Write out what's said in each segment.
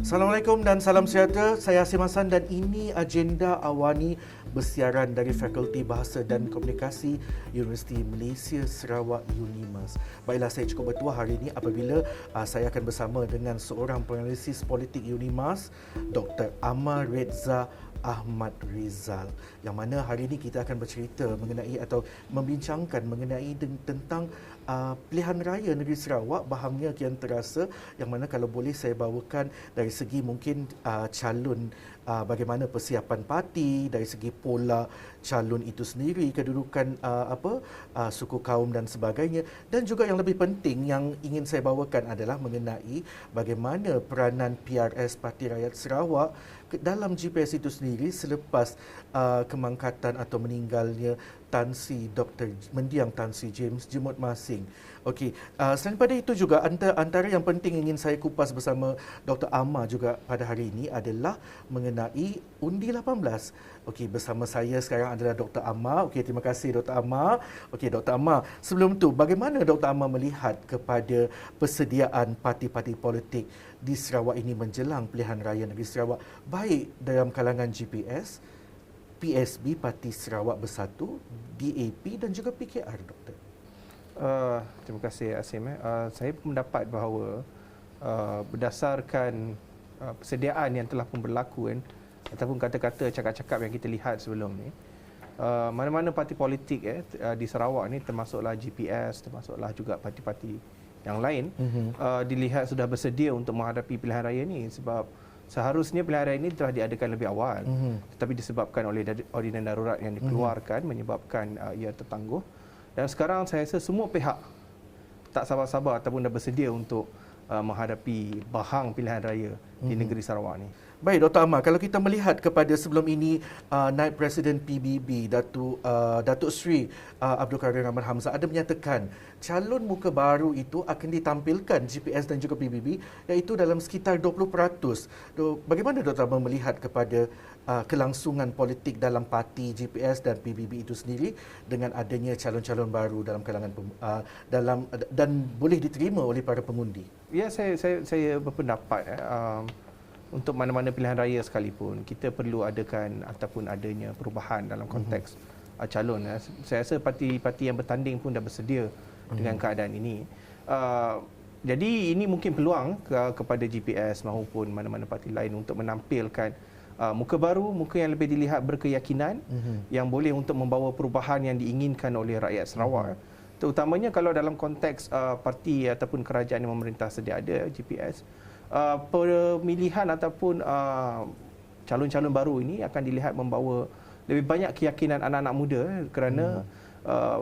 Assalamualaikum dan salam sejahtera. Saya Asim Hassan dan ini agenda Awani bersiaran dari Fakulti Bahasa dan Komunikasi Universiti Malaysia Sarawak UNIMAS. Baiklah, saya cukup bertuah hari ini apabila saya akan bersama dengan seorang penganalisis politik UNIMAS, Dr. Amar Reza Ahmad Rizal, yang mana hari ini kita akan bercerita mengenai atau membincangkan mengenai tentang pilihan raya negeri Sarawak bahamnya kian terasa, yang mana kalau boleh saya bawakan dari segi mungkin calon, bagaimana persiapan parti, dari segi pola calon itu sendiri, kedudukan suku kaum dan sebagainya, dan juga yang lebih penting yang ingin saya bawakan adalah mengenai bagaimana peranan PRS Parti Rakyat Sarawak dalam GPS itu sendiri selepas kemangkatan atau meninggalnya Tan Sri Dr. Mendiang Tan Sri James Jemut Masing. Okey, selain daripada itu juga antara yang penting ingin saya kupas bersama Dr. Amar juga pada hari ini adalah mengenai undi 18. Okey, bersama saya sekarang adalah Dr. Amar. Okey, terima kasih Dr. Amar. Okey, Dr. Amar, sebelum tu bagaimana Dr. Amar melihat kepada persediaan parti-parti politik di Sarawak ini menjelang pilihan raya negeri Sarawak, baik dalam kalangan GPS, PSB Parti Sarawak Bersatu, DAP dan juga PKR, Doktor? Terima kasih Asim. Saya mendapat bahawa berdasarkan persediaan yang telah pun berlaku ataupun kata-kata cakap-cakap yang kita lihat sebelum ni, mana-mana parti politik di Sarawak ni, termasuklah GPS, termasuklah juga parti-parti yang lain, dilihat sudah bersedia untuk menghadapi pilihan raya ni, sebab seharusnya pilihan raya ini telah diadakan lebih awal, tetapi disebabkan oleh ordinan darurat yang dikeluarkan menyebabkan ia tertangguh. Dan sekarang saya rasa semua pihak tak sabar-sabar ataupun dah bersedia untuk menghadapi bahang pilihan raya di negeri Sarawak ni. Baik, Dr. Amar, kalau kita melihat kepada sebelum ini Naib Presiden PBB Datuk Seri Abdul Kadir Rahman Hamzah ada menyatakan calon muka baru itu akan ditampilkan GPS dan juga PBB, iaitu dalam sekitar 20%. Bagaimana Dr. Amar melihat kepada kelangsungan politik dalam parti GPS dan PBB itu sendiri dengan adanya calon-calon baru dalam kalangan dan boleh diterima oleh para pengundi? Ya, saya berpendapat untuk mana-mana pilihan raya sekalipun, kita perlu adakan ataupun adanya perubahan dalam konteks calon. Saya rasa parti-parti yang bertanding pun dah bersedia dengan keadaan ini. Jadi ini mungkin peluang kepada GPS maupun mana-mana parti lain untuk menampilkan muka baru, muka yang lebih dilihat berkeyakinan, yang boleh untuk membawa perubahan yang diinginkan oleh rakyat Sarawak. Terutamanya kalau dalam konteks parti ataupun kerajaan yang memerintah sedia ada, GPS, pemilihan ataupun calon-calon baru ini akan dilihat membawa lebih banyak keyakinan anak-anak muda, kerana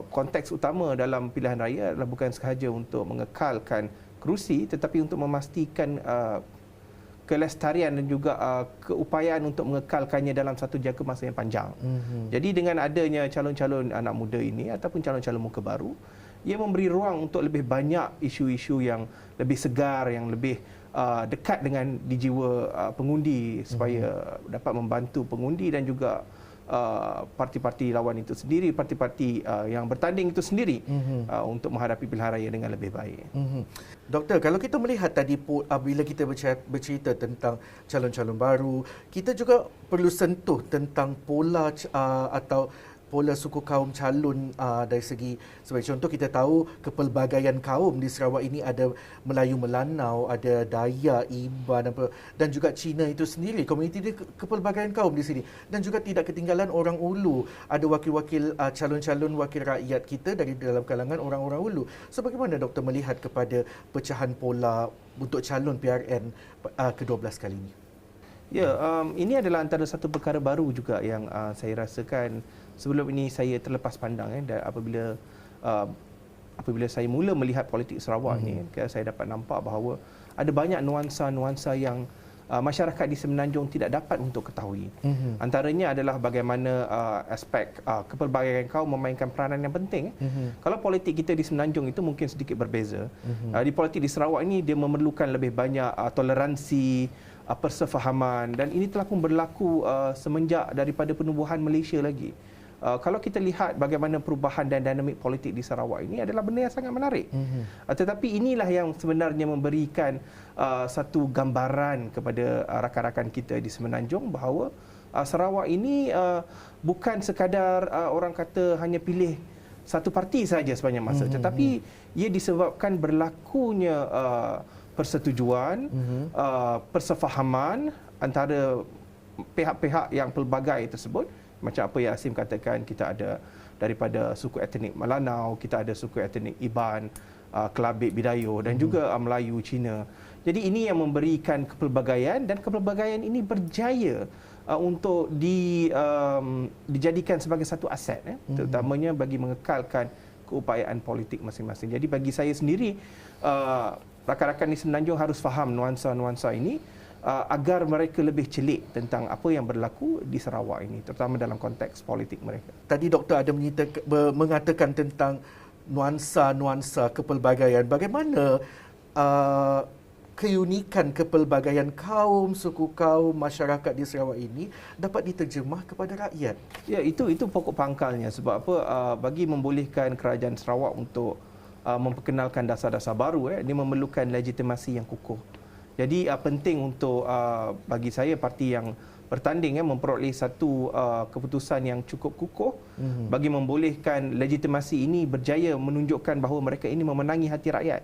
konteks utama dalam pilihan raya adalah bukan sahaja untuk mengekalkan kerusi, tetapi untuk memastikan kelestarian dan juga keupayaan untuk mengekalkannya dalam satu jangka masa yang panjang. Jadi dengan adanya calon-calon anak muda ini ataupun calon-calon muka baru, ia memberi ruang untuk lebih banyak isu-isu yang lebih segar, yang lebih dekat dengan di jiwa pengundi, supaya dapat membantu pengundi dan juga parti-parti lawan itu sendiri, parti-parti yang bertanding itu sendiri, untuk menghadapi pilihan raya dengan lebih baik. Doktor, kalau kita melihat tadi bila kita bercerita tentang calon-calon baru, kita juga perlu sentuh tentang pola atau pola suku kaum calon dari segi, sebagai contoh kita tahu kepelbagaian kaum di Sarawak ini ada Melayu Melanau, ada Dayak, Iban dan juga Cina itu sendiri, komuniti dia kepelbagaian kaum di sini, dan juga tidak ketinggalan orang Ulu, ada wakil-wakil calon-calon wakil rakyat kita dari dalam kalangan orang-orang Ulu. So bagaimana doktor melihat kepada pecahan pola untuk calon PRN ke-12 kali ini? Ya, ini adalah antara satu perkara baru juga yang saya rasakan sebelum ini saya terlepas pandang. Dan apabila saya mula melihat politik Sarawak ni, saya dapat nampak bahawa ada banyak nuansa-nuansa yang masyarakat di Semenanjung tidak dapat untuk ketahui. Antaranya adalah bagaimana aspek kepelbagaian kaum memainkan peranan yang penting. Kalau politik kita di Semenanjung itu mungkin sedikit berbeza. Di politik di Sarawak ini dia memerlukan lebih banyak toleransi, persefahaman, dan ini telah pun berlaku semenjak daripada penubuhan Malaysia lagi. kalau kita lihat bagaimana perubahan dan dinamik politik di Sarawak ini adalah benda yang sangat menarik. Tetapi inilah yang sebenarnya memberikan satu gambaran kepada rakan-rakan kita di Semenanjung bahawa Sarawak ini bukan sekadar orang kata hanya pilih satu parti saja sepanjang masa, tetapi ia disebabkan berlakunya persetujuan, persefahaman antara pihak-pihak yang pelbagai tersebut. Macam apa yang Asim katakan, kita ada daripada suku etnik Melanau, kita ada suku etnik Iban, Kelabit, Bidayu dan juga Melayu, Cina. Jadi ini yang memberikan kepelbagaian, dan kepelbagaian ini berjaya untuk dijadikan sebagai satu aset, terutamanya bagi mengekalkan keupayaan politik masing-masing. Jadi bagi saya sendiri, rakan-rakan di Semenanjung harus faham nuansa-nuansa ini agar mereka lebih celik tentang apa yang berlaku di Sarawak ini, terutama dalam konteks politik mereka. Tadi doktor ada mengatakan tentang nuansa-nuansa kepelbagaian. Bagaimana keunikan kepelbagaian kaum, suku kaum, masyarakat di Sarawak ini dapat diterjemah kepada rakyat? Ya, itu pokok pangkalnya. Sebab apa? Bagi membolehkan kerajaan Sarawak untuk memperkenalkan dasar-dasar baru, dia memerlukan legitimasi yang kukuh. Jadi penting untuk bagi saya parti yang bertanding memperoleh satu keputusan yang cukup kukuh bagi membolehkan legitimasi ini berjaya menunjukkan bahawa mereka ini memenangi hati rakyat.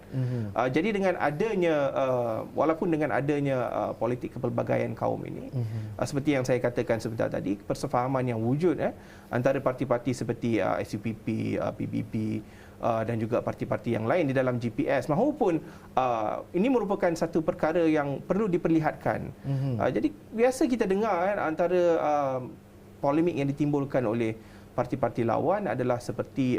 Jadi dengan adanya walaupun dengan adanya politik kepelbagaian kaum ini, seperti yang saya katakan sebentar tadi, persefahaman yang wujud antara parti-parti seperti SUPP, PBB dan juga parti-parti yang lain di dalam GPS mahupun ini merupakan satu perkara yang perlu diperlihatkan. Jadi biasa kita dengar antara polemik yang ditimbulkan oleh parti-parti lawan adalah seperti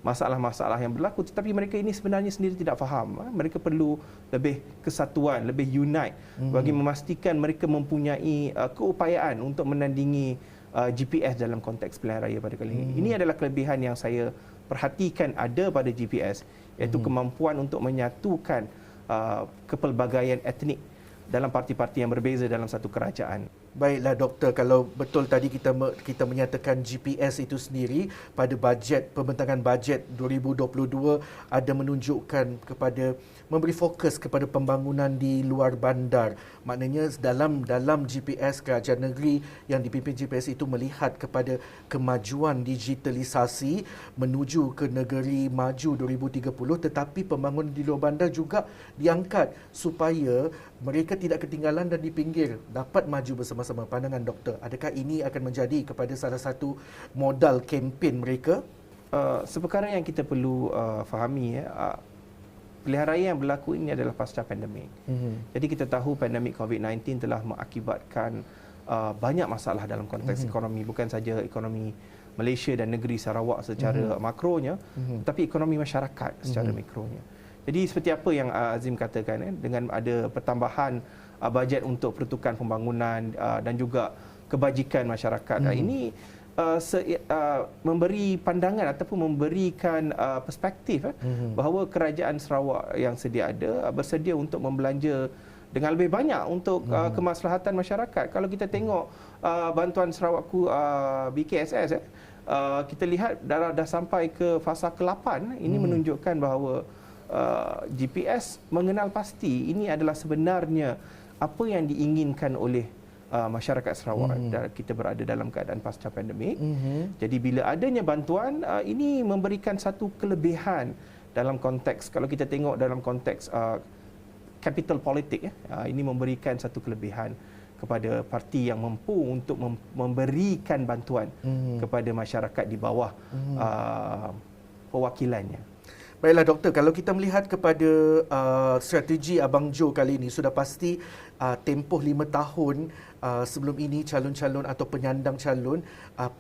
masalah-masalah yang berlaku, tetapi mereka ini sebenarnya sendiri tidak faham. Mereka perlu lebih kesatuan, lebih unite bagi memastikan mereka mempunyai keupayaan untuk menandingi GPS dalam konteks pilihan raya pada kali ini. Ini adalah kelebihan yang saya perhatikan ada pada GPS, iaitu kemampuan untuk menyatukan kepelbagaian etnik dalam parti-parti yang berbeza dalam satu kerajaan. Baiklah doktor, kalau betul tadi kita menyatakan GPS itu sendiri pada pembentangan bajet 2022 ada menunjukkan kepada memberi fokus kepada pembangunan di luar bandar. Maknanya dalam GPS kerajaan negeri yang dipimpin GPS itu melihat kepada kemajuan digitalisasi menuju ke negeri maju 2030, tetapi pembangunan di luar bandar juga diangkat supaya mereka tidak ketinggalan dan di pinggir, dapat maju bersama-sama. Pandangan doktor, adakah ini akan menjadi kepada salah satu modal kempen mereka? Seperkara yang kita perlu fahami, pilihan raya yang berlaku ini adalah pasca pandemik. Jadi kita tahu pandemik COVID-19 telah mengakibatkan banyak masalah dalam konteks ekonomi, bukan saja ekonomi Malaysia dan negeri Sarawak secara makronya, tetapi ekonomi masyarakat secara mikronya. Jadi seperti apa yang Azim katakan, dengan ada pertambahan bajet untuk pertukaran pembangunan dan juga kebajikan masyarakat, ini memberi pandangan ataupun memberikan perspektif bahawa kerajaan Sarawak yang sedia ada bersedia untuk membelanja dengan lebih banyak untuk kemaslahatan masyarakat. Kalau kita tengok bantuan Sarawakku BKSS, kita lihat dah sampai ke fasa ke-8. Ini menunjukkan bahawa GPS mengenal pasti ini adalah sebenarnya apa yang diinginkan oleh masyarakat Sarawak. Dan kita berada dalam keadaan pasca pandemik. Jadi bila adanya bantuan, ini memberikan satu kelebihan dalam konteks, kalau kita tengok dalam konteks capital politik, ini memberikan satu kelebihan kepada parti yang mampu untuk memberikan bantuan kepada masyarakat di bawah perwakilannya. Baiklah doktor, kalau kita melihat kepada strategi Abang Jo kali ini, sudah pasti tempoh 5 tahun sebelum ini calon-calon atau penyandang calon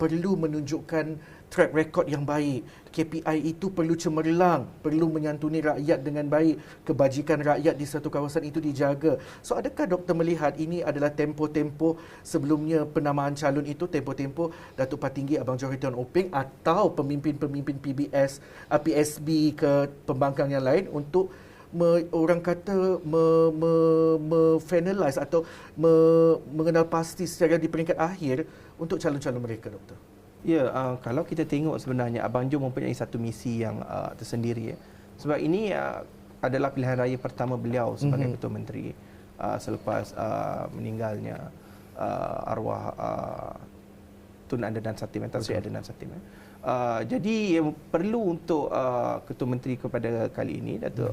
perlu menunjukkan track record yang baik. KPI itu perlu cemerlang, perlu menyantuni rakyat dengan baik, kebajikan rakyat di satu kawasan itu dijaga. So adakah doktor melihat ini adalah tempoh-tempoh sebelumnya penamaan calon itu, tempoh-tempoh Datuk Patinggi Abang Johaton Openg atau pemimpin-pemimpin PSB ke pembangkang yang lain untuk orang kata finalize atau mengenal pasti secara di peringkat akhir untuk calon-calon mereka, doktor? Ya, kalau kita tengok sebenarnya Abang Jo mempunyai satu misi yang tersendiri. Sebab ini adalah pilihan raya pertama beliau sebagai Ketua Menteri selepas meninggalnya arwah Tun Adenan Satim, Tan Sri Adenan Satim. Jadi perlu untuk Ketua Menteri kepada kali ini, Datuk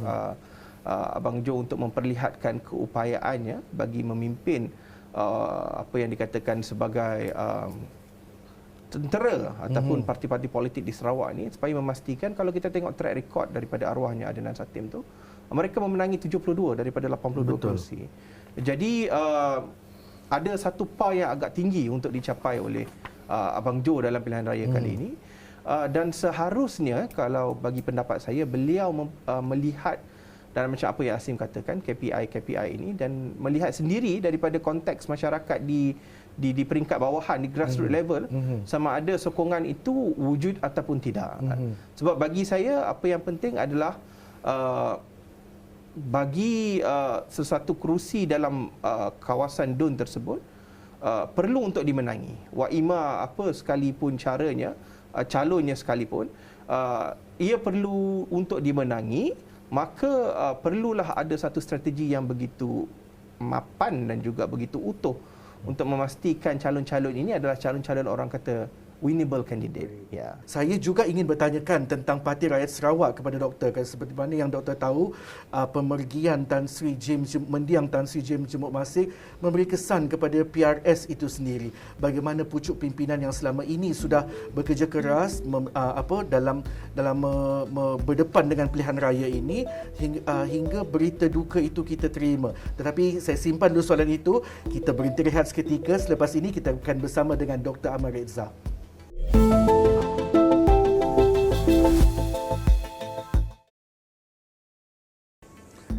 Abang Jo, untuk memperlihatkan keupayaannya bagi memimpin apa yang dikatakan sebagai tentera ataupun parti-parti politik di Sarawak ni, supaya memastikan kalau kita tengok track record daripada arwahnya Adenan Satim tu, mereka memenangi 72 daripada 82 kursi. Jadi ada satu par yang agak tinggi untuk dicapai oleh Abang Jo dalam pilihan raya kali ini. Dan seharusnya, kalau bagi pendapat saya, beliau melihat dalam macam apa yang Asim katakan, KPI ini, dan melihat sendiri daripada konteks masyarakat di peringkat bawahan, di grassroots level, sama ada sokongan itu wujud ataupun tidak. Sebab bagi saya, apa yang penting adalah bagi sesuatu kerusi dalam kawasan DUN tersebut perlu untuk dimenangi. Wa ima apa sekalipun caranya, calonnya sekalipun, ia perlu untuk dimenangi, maka perlulah ada satu strategi yang begitu mapan dan juga begitu utuh untuk memastikan calon-calon ini adalah calon-calon orang kata winnable candidate. Ya. Saya juga ingin bertanyakan tentang Parti Rakyat Sarawak kepada doktor, kan seperti mana yang doktor tahu, pemergian Tan Sri James mendiang Tan Sri James Jemuk Masih memberi kesan kepada PRS itu sendiri. Bagaimana pucuk pimpinan yang selama ini sudah bekerja keras dalam berdepan dengan pilihan raya ini, hingga berita duka itu kita terima. Tetapi saya simpan dulu soalan itu. Kita berhenti rehat seketika. Selepas ini kita akan bersama dengan Dr. Ahmad Reza.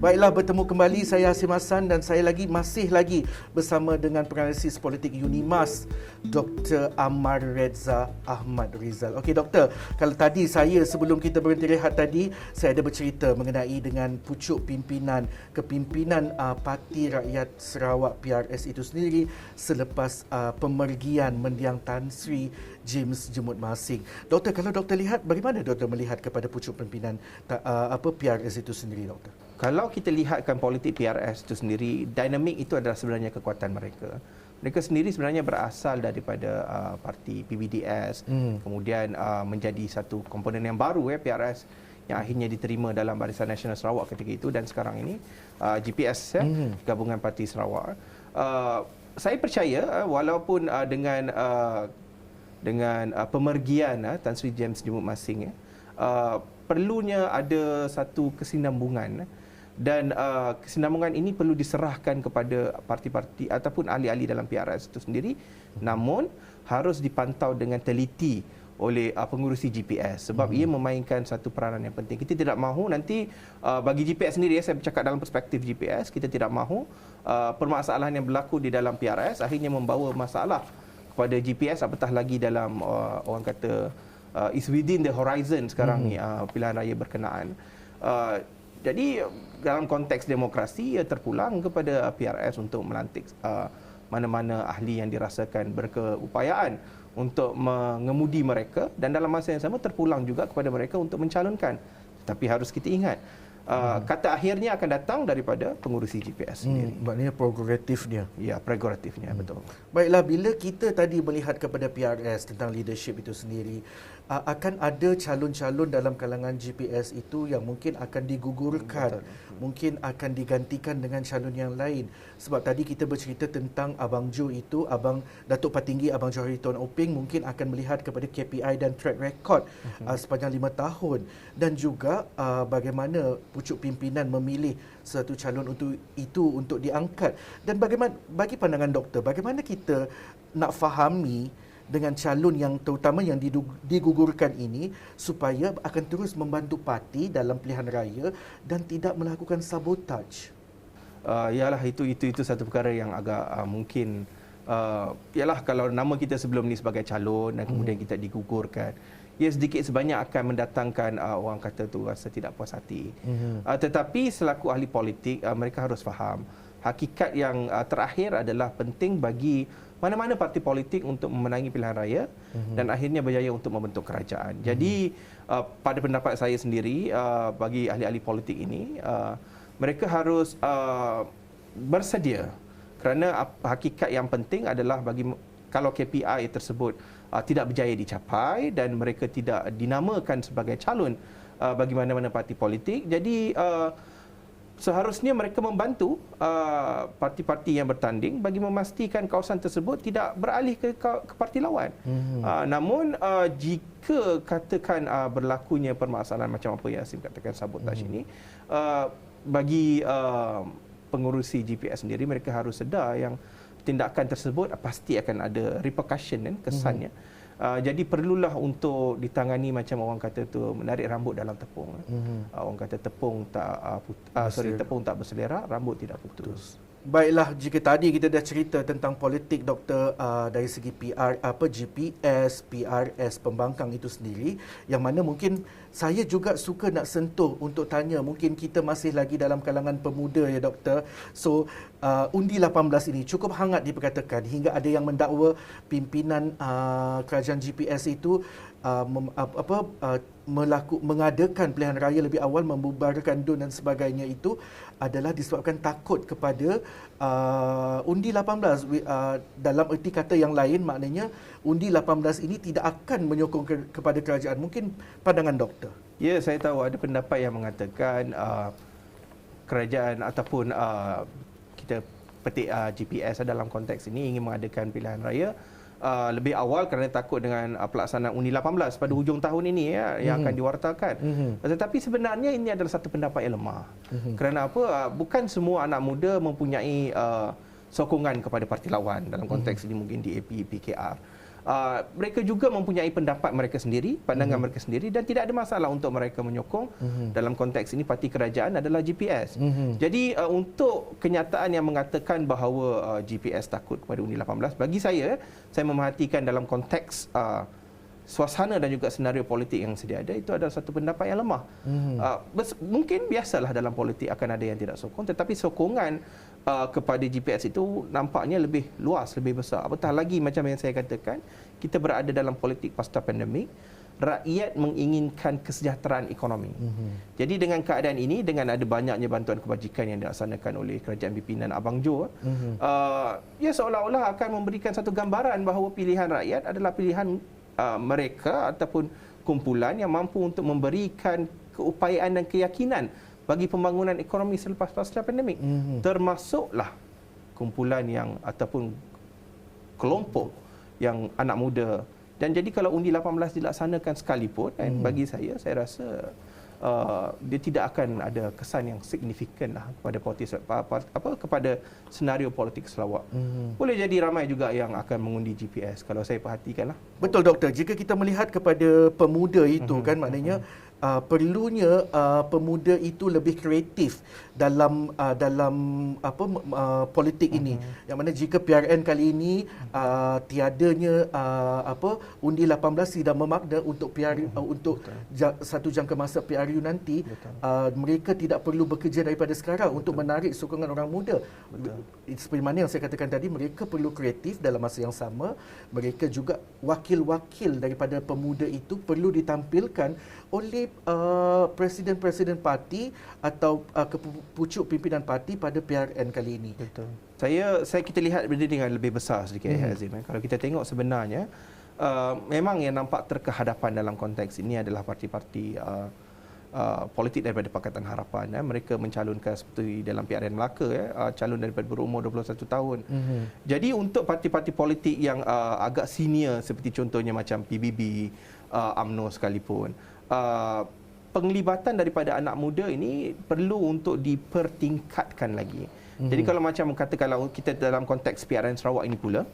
Baiklah, bertemu kembali. Saya Asim Hassan dan saya masih lagi bersama dengan penganalisis politik UNIMAS, Dr. Ahmad Reza Ahmad Rizal. Okey doktor, kalau tadi sebelum kita berhenti rehat tadi, saya ada bercerita mengenai dengan pucuk kepimpinan Parti Rakyat Sarawak PRS itu sendiri selepas pemergian mendiang Tan Sri James Jemut Masing. Doktor, kalau doktor lihat, bagaimana doktor melihat kepada pucuk pimpinan PRS itu sendiri, doktor? Kalau kita lihatkan politik PRS itu sendiri, dinamik itu adalah sebenarnya kekuatan mereka. Mereka sendiri sebenarnya berasal daripada parti PBDS, kemudian menjadi satu komponen yang baru PRS yang akhirnya diterima dalam Barisan Nasional Sarawak ketika itu, dan sekarang ini GPS, Gabungan Parti Sarawak. Saya percaya walaupun dengan pemergian Tan Sri James Jemut Masing, perlunya ada satu kesinambungan, dan kesinambungan ini perlu diserahkan kepada parti-parti ataupun ahli-ahli dalam PRS itu sendiri, namun harus dipantau dengan teliti oleh pengurusi GPS, sebab ia memainkan satu peranan yang penting. Kita tidak mahu nanti bagi GPS sendiri, saya bercakap dalam perspektif GPS, kita tidak mahu permasalahan yang berlaku di dalam PRS akhirnya membawa masalah kepada GPS, apatah lagi dalam orang kata is within the horizon sekarang ni pilihan raya berkenaan. Jadi dalam konteks demokrasi, ia terpulang kepada PRS untuk melantik mana-mana ahli yang dirasakan berkeupayaan untuk mengemudi mereka, dan dalam masa yang sama terpulang juga kepada mereka untuk mencalonkan. Tapi harus kita ingat, kata akhirnya akan datang daripada pengurusi GPS sendiri. Maknanya prerogatifnya. Ya, prerogatifnya, betul. Baiklah, bila kita tadi melihat kepada PRS tentang leadership itu sendiri, akan ada calon-calon dalam kalangan GPS itu yang mungkin akan digugurkan, mungkin akan digantikan dengan calon yang lain. Sebab tadi kita bercerita tentang Abang Jo itu, Datuk Patinggi Abang Johari Tuan Oping mungkin akan melihat kepada KPI dan track record sepanjang 5 tahun, dan juga bagaimana pucuk pimpinan memilih satu calon untuk diangkat. Dan bagaimana, bagi pandangan doktor, bagaimana kita nak fahami dengan calon yang terutama yang digugurkan ini supaya akan terus membantu parti dalam pilihan raya dan tidak melakukan sabotaj? Yalah, itu satu perkara yang agak mungkin yalah, kalau nama kita sebelum ni sebagai calon dan kemudian kita digugurkan, ia sedikit sebanyak akan mendatangkan orang kata tu rasa tidak puas hati. Tetapi selaku ahli politik, mereka harus faham hakikat yang terakhir adalah penting bagi mana-mana parti politik untuk memenangi pilihan raya dan akhirnya berjaya untuk membentuk kerajaan. Jadi pada pendapat saya sendiri, bagi ahli-ahli politik ini, mereka harus bersedia, kerana hakikat yang penting adalah kalau KPI tersebut tidak berjaya dicapai dan mereka tidak dinamakan sebagai calon bagi mana-mana parti politik, jadi seharusnya mereka membantu parti-parti yang bertanding bagi memastikan kawasan tersebut tidak beralih ke parti lawan. Namun jika katakan berlakunya permasalahan macam apa yang Asim katakan, sabotaj ini, bagi pengurusi GPS sendiri, mereka harus sedar yang tindakan tersebut pasti akan ada repercussion kan, kesannya. Jadi perlulah untuk ditangani macam orang kata tu, menarik rambut dalam tepung. Orang kata tepung tak berselera, rambut tidak putus. Baiklah, jika tadi kita dah cerita tentang politik doktor dari segi PR, GPS, PRS, pembangkang itu sendiri, yang mana mungkin saya juga suka nak sentuh untuk tanya, mungkin kita masih lagi dalam kalangan pemuda ya doktor. So undi 18 ini cukup hangat diperkatakan hingga ada yang mendakwa pimpinan kerajaan GPS itu mengadakan pilihan raya lebih awal, membubarkan DUN dan sebagainya, itu adalah disebabkan takut kepada undi 18. Dalam erti kata yang lain, maknanya undi 18 ini tidak akan menyokong kepada kerajaan. Mungkin pandangan doktor. Ya, saya tahu ada pendapat yang mengatakan kerajaan ataupun kita petik GPS dalam konteks ini ingin mengadakan pilihan raya lebih awal kerana takut dengan pelaksanaan undi 18 pada hujung tahun ini yang akan diwartakan. Tetapi sebenarnya ini adalah satu pendapat yang lemah. Kerana apa? Bukan semua anak muda mempunyai sokongan kepada parti lawan dalam konteks ini, mungkin DAP, PKR. Mereka juga mempunyai pendapat mereka sendiri, pandangan mereka sendiri, dan tidak ada masalah untuk mereka menyokong dalam konteks ini parti kerajaan adalah GPS. Jadi untuk kenyataan yang mengatakan bahawa GPS takut kepada undi 18, bagi saya memerhatikan dalam konteks suasana dan juga senario politik yang sedia ada, itu adalah satu pendapat yang lemah. Mungkin biasalah dalam politik akan ada yang tidak sokong, tetapi sokongan kepada GPS itu nampaknya lebih luas, lebih besar. Apatah lagi macam yang saya katakan, kita berada dalam politik pasca pandemik, rakyat menginginkan kesejahteraan ekonomi. Jadi dengan keadaan ini, dengan ada banyaknya bantuan kebajikan yang dilaksanakan oleh kerajaan pimpinan Abang Jo, ia seolah-olah akan memberikan satu gambaran bahawa pilihan rakyat adalah pilihan mereka ataupun kumpulan yang mampu untuk memberikan keupayaan dan keyakinan bagi pembangunan ekonomi selepas pasca pandemik. Termasuklah kumpulan yang ataupun kelompok yang anak muda. Dan jadi kalau undi 18 dilaksanakan sekalipun, bagi saya rasa dia tidak akan ada kesan yang signifikan lah kepada senario politik Sarawak. Boleh jadi ramai juga yang akan mengundi GPS kalau saya perhatikanlah. Betul doktor, jika kita melihat kepada pemuda itu kan, maknanya perlunya pemuda itu lebih kreatif dalam politik ini. Yang mana jika PRN kali ini tiadanya undi 18 tidak memakna untuk untuk satu jangka masa PRU nanti, mereka tidak perlu bekerja daripada sekarang untuk menarik sokongan orang muda. Seperti mana yang saya katakan tadi, mereka perlu kreatif dalam masa yang sama. Mereka juga wakil-wakil daripada pemuda itu perlu ditampilkan oleh presiden-presiden parti atau pucuk pimpinan parti pada PRN kali ini. Betul. Kita lihat benda dengan lebih besar sedikit, Azim. Kalau kita tengok sebenarnya memang yang nampak terkehadapan dalam konteks ini adalah parti-parti politik daripada Pakatan Harapan. Mereka mencalonkan seperti dalam PRN Melaka, calon daripada berumur 21 tahun. Jadi untuk parti-parti politik yang agak senior seperti contohnya macam PBB, UMNO sekalipun, penglibatan daripada anak muda ini perlu untuk dipertingkatkan lagi. Jadi kalau macam katakanlah kita dalam konteks PRN Sarawak ini pula,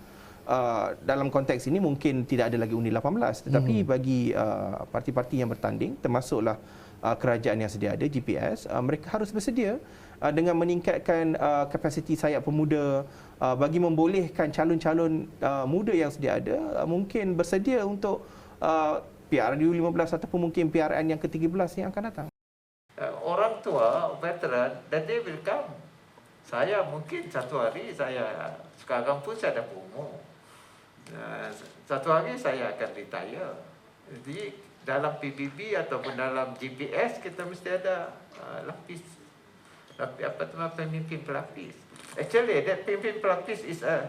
dalam konteks ini mungkin tidak ada lagi undi 18, tetapi bagi parti-parti yang bertanding, termasuklah kerajaan yang sedia ada, GPS, mereka harus bersedia dengan meningkatkan kapasiti sayap pemuda, bagi membolehkan calon-calon muda yang sedia ada mungkin bersedia untuk PRU15 ataupun mungkin PRN yang ke-13 yang akan datang. Orang tua, veteran, dan they will come. Saya mungkin satu hari sekarang pun saya dah berumur. Satu hari saya akan retire. Jadi dalam PBB ataupun dalam GPS kita mesti ada lapis apa nama pemimpin pelapis. Actually, that pemimpin pelapis is a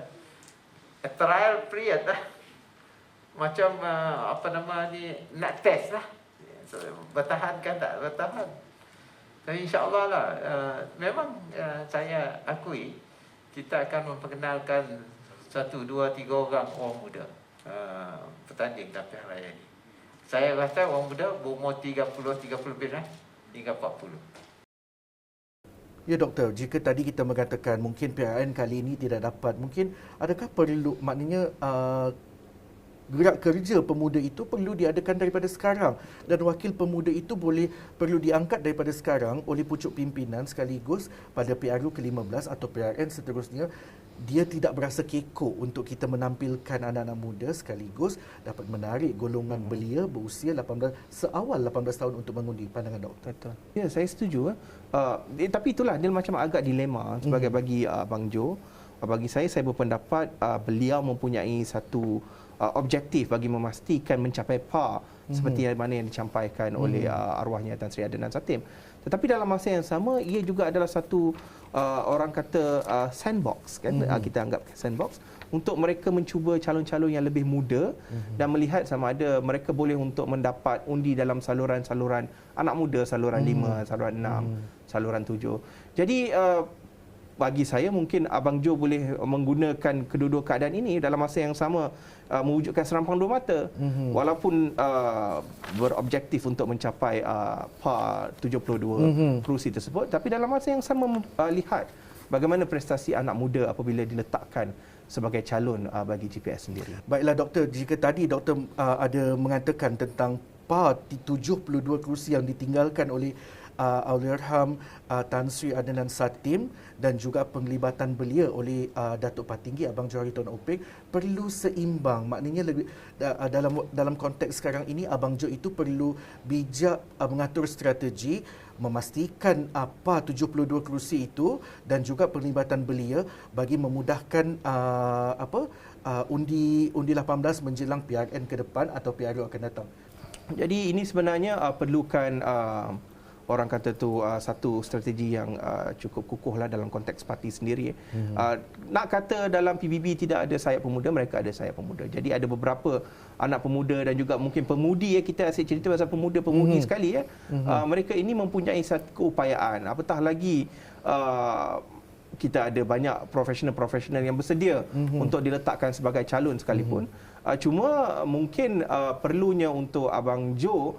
trial period lah. Macam apa nama ni, nak test lah. So, bertahan kan tak bertahan. So, InsyaAllah lah, memang saya akui kita akan memperkenalkan 1, 2, 3 orang muda bertanding dalam pilihan raya ini. Saya rasa orang muda berumur 30 lebih lah, hingga 40. Ya doktor, jika tadi kita mengatakan mungkin PRN kali ini tidak dapat, mungkin adakah perlu, maknanya gerak kerja pemuda itu perlu diadakan daripada sekarang dan wakil pemuda itu perlu diangkat daripada sekarang oleh pucuk pimpinan sekaligus pada PRU ke-15 atau PRN seterusnya. Dia tidak berasa kekok untuk kita menampilkan anak-anak muda sekaligus dapat menarik golongan belia berusia 18 tahun untuk mengundi. Pandangan doktor. Betul. Ya, saya setuju. Tapi itulah dia macam agak dilema sebagai bagi Abang Jo. Bagi saya berpendapat beliau mempunyai satu objektif bagi memastikan mencapai PAR seperti mana yang dicampaikan oleh arwahnya Tan Sri Adnan Satim. Tetapi dalam masa yang sama ia juga adalah satu orang kata sandbox kan, kita anggap sandbox untuk mereka mencuba calon-calon yang lebih muda dan melihat sama ada mereka boleh untuk mendapat undi dalam saluran-saluran anak muda, saluran 5, saluran 6, saluran 7. Jadi bagi saya mungkin Abang Jo boleh menggunakan kedua-dua keadaan ini dalam masa yang sama mewujudkan serampang dua mata. Walaupun berobjektif untuk mencapai PAR 72 kerusi tersebut, tapi dalam masa yang sama lihat bagaimana prestasi anak muda apabila diletakkan sebagai calon bagi GPS sendiri. Baiklah doktor, jika tadi doktor ada mengatakan tentang PAR 72 kerusi yang ditinggalkan oleh Allahyarham Tan Sri Adnan Satim dan juga penglibatan belia oleh Datuk Patinggi Abang Johari Tuan Openg perlu seimbang. Maknanya dalam konteks sekarang ini Abang Jo itu perlu bijak mengatur strategi memastikan apa 72 kerusi itu dan juga penglibatan belia bagi memudahkan undi 18 menjelang PRN ke depan atau PRU akan datang. Jadi ini sebenarnya perlukan orang kata tu satu strategi yang cukup kukuhlah dalam konteks parti sendiri. Nak kata dalam PBB tidak ada sayap pemuda, mereka ada sayap pemuda. Jadi ada beberapa anak pemuda dan juga mungkin pemudi kita asyik cerita pasal pemuda-pemudi sekali mereka ini mempunyai satu keupayaan. Apatah lagi kita ada banyak profesional-profesional yang bersedia untuk diletakkan sebagai calon sekalipun. Cuma mungkin perlunya untuk Abang Jo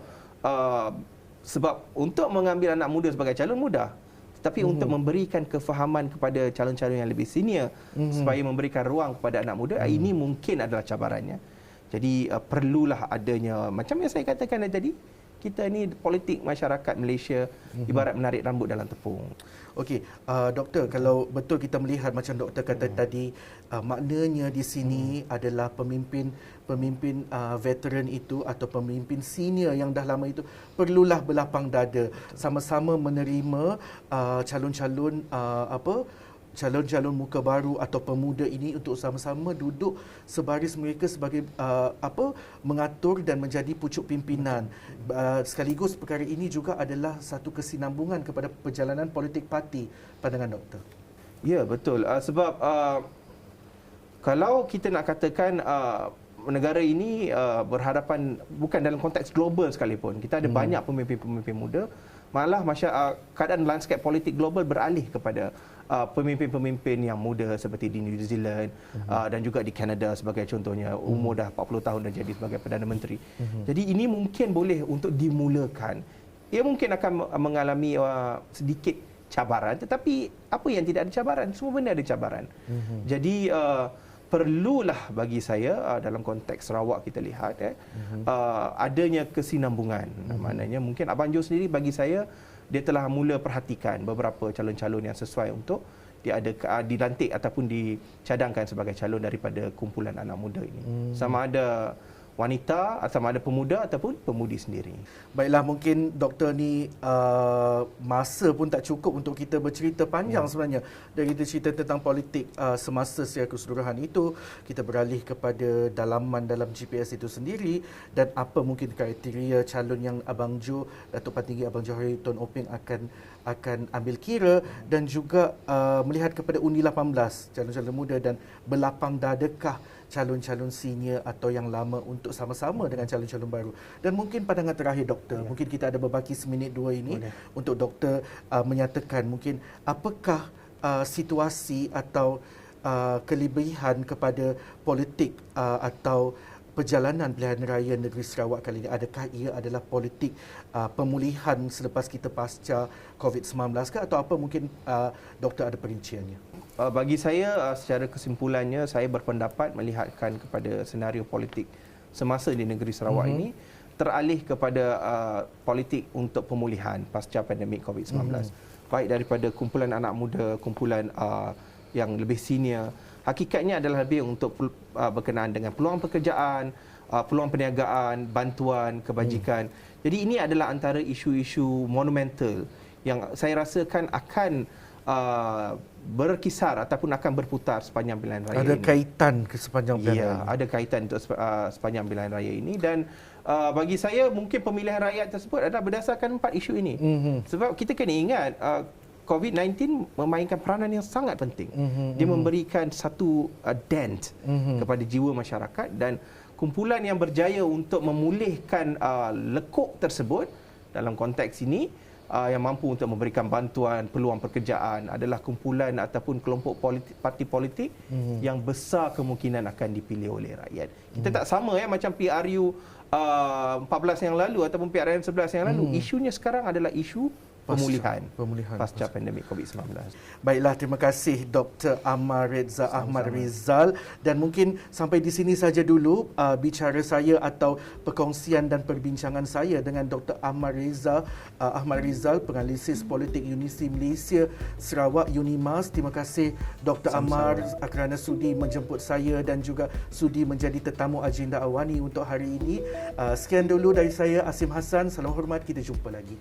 sebab untuk mengambil anak muda sebagai calon mudah, tetapi untuk memberikan kefahaman kepada calon-calon yang lebih senior supaya memberikan ruang kepada anak muda, ini mungkin adalah cabarannya. Jadi perlulah adanya, macam yang saya katakan tadi, kita ni politik masyarakat Malaysia ibarat menarik rambut dalam tepung. Okey, doktor, kalau betul kita melihat macam doktor kata tadi, maknanya di sini adalah pemimpin veteran itu atau pemimpin senior yang dah lama itu perlulah berlapang dada sama-sama menerima calon-calon muka baru atau pemuda ini untuk sama-sama duduk sebaris mereka sebagai mengatur dan menjadi pucuk pimpinan. Sekaligus perkara ini juga adalah satu kesinambungan kepada perjalanan politik parti. Pandangan doktor. Ya, betul. Sebab kalau kita nak katakan negara ini berhadapan bukan dalam konteks global sekalipun, kita ada banyak pemimpin-pemimpin muda, malah keadaan landscape politik global beralih kepada pemimpin-pemimpin yang muda seperti di New Zealand dan juga di Canada sebagai contohnya, umur dah 40 tahun dah jadi sebagai Perdana Menteri. Jadi ini mungkin boleh untuk dimulakan. Ia mungkin akan mengalami sedikit cabaran, tetapi apa yang tidak ada cabaran? Semua benda ada cabaran. Jadi perlulah bagi saya dalam konteks Sarawak kita lihat adanya kesinambungan. Maknanya mungkin Abang Jo sendiri bagi saya dia telah mula perhatikan beberapa calon-calon yang sesuai untuk dilantik ataupun dicadangkan sebagai calon daripada kumpulan anak muda ini. Sama ada wanita, sama ada pemuda ataupun pemudi sendiri. Baiklah, mungkin doktor ni masa pun tak cukup untuk kita bercerita panjang sebenarnya. Dari kita cerita tentang politik semasa secara keseluruhan itu, kita beralih kepada dalaman dalam GPS itu sendiri dan apa mungkin kriteria calon yang Abang Jo, Datuk Paling Tinggi Abang Johari Tun Openg akan ambil kira, dan juga melihat kepada Undi 18 calon-calon muda dan berlapang dadakah calon-calon senior atau yang lama untuk sama-sama dengan calon-calon baru. Dan mungkin pandangan terakhir doktor, mungkin kita ada berbaki seminit dua ini untuk doktor menyatakan mungkin apakah situasi atau kelebihan kepada politik atau perjalanan pilihan raya negeri Sarawak kali ini. Adakah ia adalah politik pemulihan selepas kita pasca COVID-19 ke, atau apa mungkin doktor ada perinciannya? Bagi saya, secara kesimpulannya, saya berpendapat melihatkan kepada senario politik semasa di negeri Sarawak ini teralih kepada politik untuk pemulihan pasca pandemik COVID-19. Baik daripada kumpulan anak muda, kumpulan yang lebih senior. Hakikatnya adalah lebih untuk berkenaan dengan peluang pekerjaan, peluang perniagaan, bantuan, kebajikan. Jadi ini adalah antara isu-isu monumental yang saya rasakan akan berkisar ataupun akan berputar sepanjang pilihan raya Ada ini. kaitan ke sepanjang pilihan Ya, raya? ada kaitan untuk sepanjang pilihan raya ini, dan bagi saya mungkin pemilihan rakyat tersebut adalah berdasarkan 4 isu ini. Sebab kita kena ingat COVID-19 memainkan peranan yang sangat penting. Dia memberikan satu dent kepada jiwa masyarakat, dan kumpulan yang berjaya untuk memulihkan lekuk tersebut dalam konteks ini, yang mampu untuk memberikan bantuan, peluang pekerjaan adalah kumpulan ataupun kelompok parti politik yang besar kemungkinan akan dipilih oleh rakyat. Kita tak sama macam PRU 14 yang lalu ataupun PRN 11 yang lalu. Isunya sekarang adalah isu pemulihan pasca pandemik COVID-19. Baiklah, terima kasih Dr. Amar Reza Ahmad Rizal, dan mungkin sampai di sini saja dulu bicara saya atau perkongsian dan perbincangan saya dengan Dr. Amar Reza Ahmad Rizal, penganalisis politik Universiti Malaysia Sarawak UNIMAS. Terima kasih Dr. Amar kerana sudi menjemput saya dan juga sudi menjadi tetamu agenda Awani untuk hari ini. Sekian dulu dari saya, Asim Hassan. Salam hormat, kita jumpa lagi.